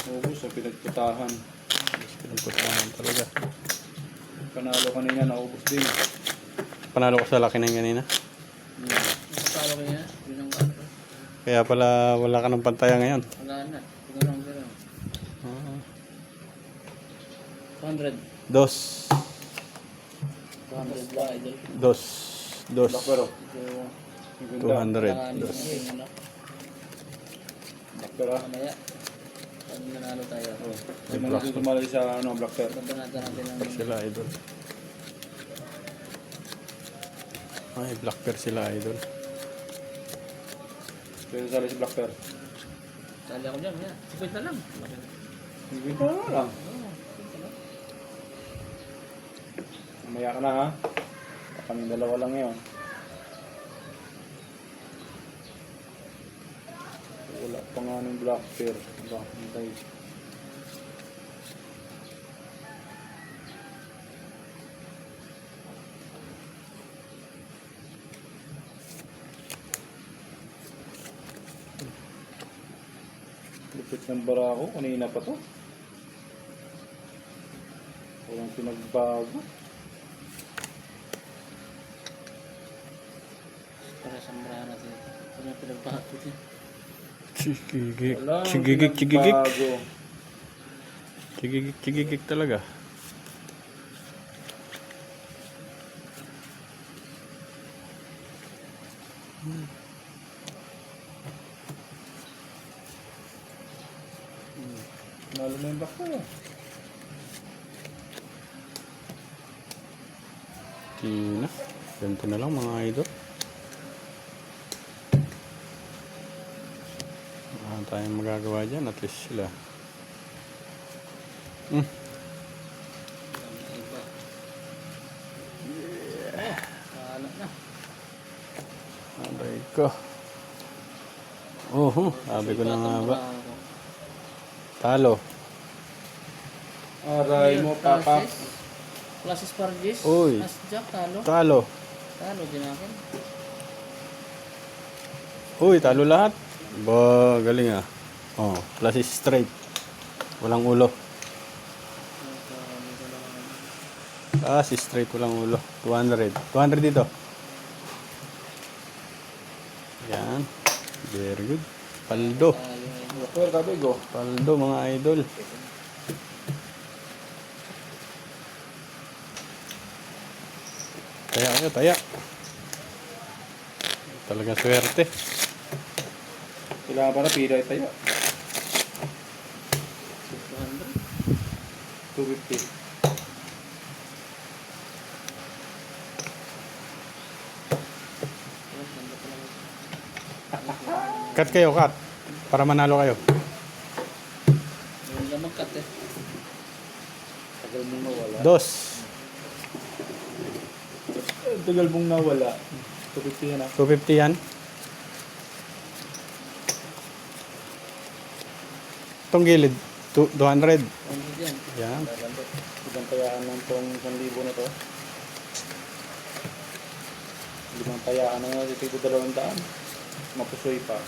Ubus sa pinagputahan. Pinagputahan talaga. Panalo kanina, naubos din. Panalo ko sa laki ng kanina. Napalo kaya? Yun ang ano. Kaya pala wala ka ng pantaya ngayon. Wala na. Gano'n. 200. Dos. 200 ba, idol? Dos. Black pero. So, 200. Dos. Black pero. Mamaya. Pag nanalo tayo. Hindi mo natin tumali sa black pero. Banatan natin ang... Sila idol. Ay, black pear sila idol. Kaya sali si black pero. Sali ako dyan, mamaya. 50 na lang. Hindi pa lang. Mamaya ka na ha. Kaming dalawa lang ngayon. Wala pa nga ng black pear. Ba, hintay. Lupit ng barako. Kanina pa to. Walang pinagbago. Para sambrahan natin ito. Kung yung pinagbago din. Chigigik. Walang Chigigik. pinagbago. Chigigik talaga. Lalo na yung black pear. Tina. Ganito na lang mga idol. Wala tayong magagawa dyan. At least sila. Iba. Wala na. Abay ko. Sabi ko na nga ba. Talo. Aray mo, papa. Plus Spargis. Uy. Plus Jack, talo. Talo. Talo din akin. Uy, talo lahat. Ba, galing ah. Oh, plus is straight. Walang ulo. Plus is straight, walang ulo. 200. 200 dito. Yan. Very good. Paldo. Black pear, tabi go. Paldo mga idol. Taya kayo, taya. Talagang swerte. Kailangan pa na pila tayo. 250. Cut kayo, cut. Para manalo kayo. Yung lang mag-cut eh. Tagal mong nawala. Dos. Tagal mong nawala. 250 yan ha. 250 yan. Itong gilid, 200. Ano dyan? Yan. Ibang tayaan lang itong 1,000 na to. Limang tayaan na nga dito 200. Mapusoy pa.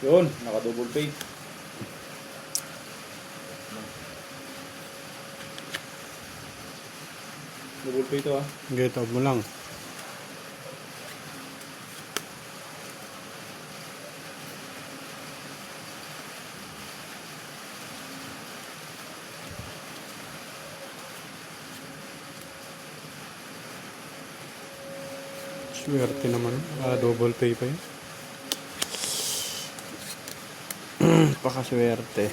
Yun, naka-double pay. Double pay to ha. Get out mo lang. Swerte naman. Double pay pa yun. Pakaswerte.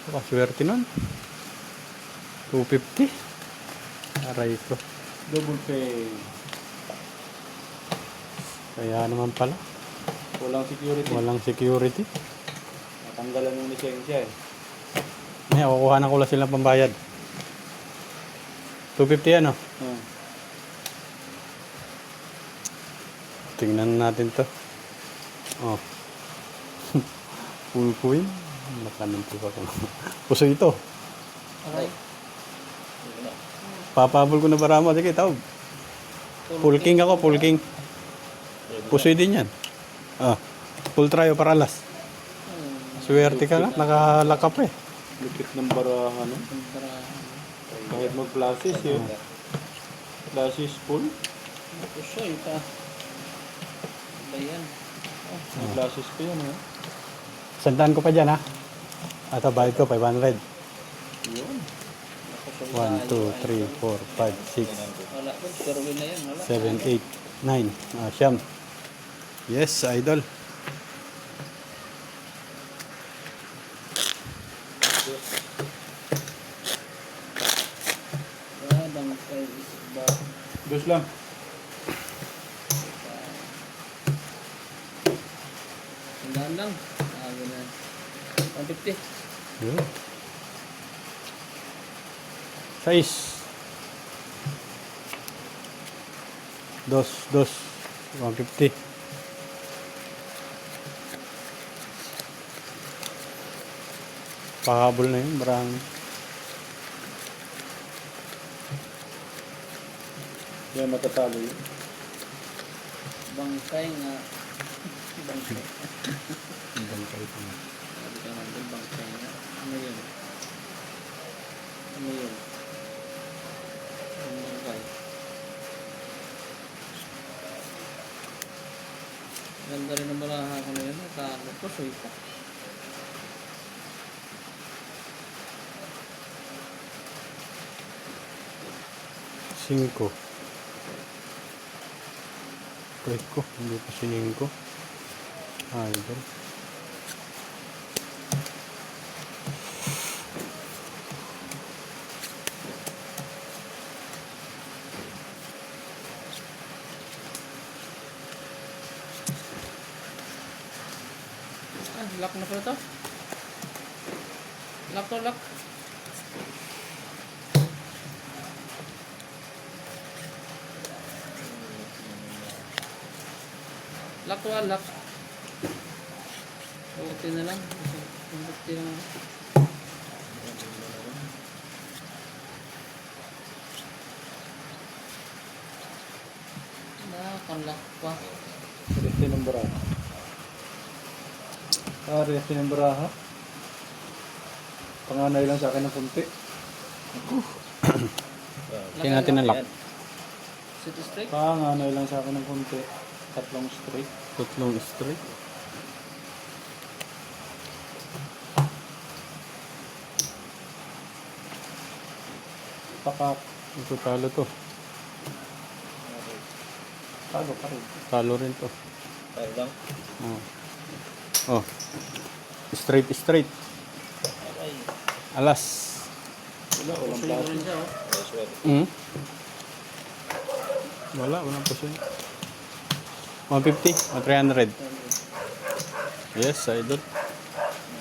Pakaswerte nun. 250. Aray ko. Double pay. Kaya naman pala. Walang security. Walang security. Natanggalan yung lisensya eh. Ngayon, kukuha na ko lang silang pambayad. 250 ano? Tingnan natin to. Oh. Full coin. Makanin po ako. Puso ito. Aray. Papabol ko na barama. Sige, tawag. Full king ako, full king. Pusoy din yan. Ah, full trio para alas. Swerte ka na, nakalakap eh. Lupit ng barahan. No? Kahit mag-flashes yun. Flashes full. Pusoy pa. Ba yan? May flashes pa yun. Eh. Sandaan ko pa dyan ha. At bayad ko, 500. Yun. 1, 2, 3, 4, 5, 6, Wala po. Sirwin na yan. Wala. 7, 8, 9. Siyam. Yes, idol. Bangkay isba. Dos lang. Tandaan lang. Ganyan. 150. Yun. 6. 2, 150. Pahabol na yun, marami. Yan matatalo yun. Bangkay nga. Bangkay. Bangkay pa nga. Sabi ka natin bangkay nga. Ano yun? Ano yun? Ano bangkay? Ganda rin ang balaha ko na yun. Nakalo ko. Suy pa. Singko. Click ko, hindi pa siningko. Idol. Lock na pala to. Lock to, lock. Lock to, lock. Okay na lang. Okay na lang. Nakakalak pa. Reste ng baraha. Reste ng baraha. Panganay lang sa akin ng kunti. Tingnan natin ang lock. City straight. Panganay lang sa akin ng kunti. Tatlong straight. Tatlong straight. Papak. Ito talo to. Talo pa rin. Talo rin to. Talo lang. Oh. Straight, straight. Okay. Alas. Wala, walang Suyo plastic. rin siya, oh. Walang puso. 150 o 300. Yes, idol.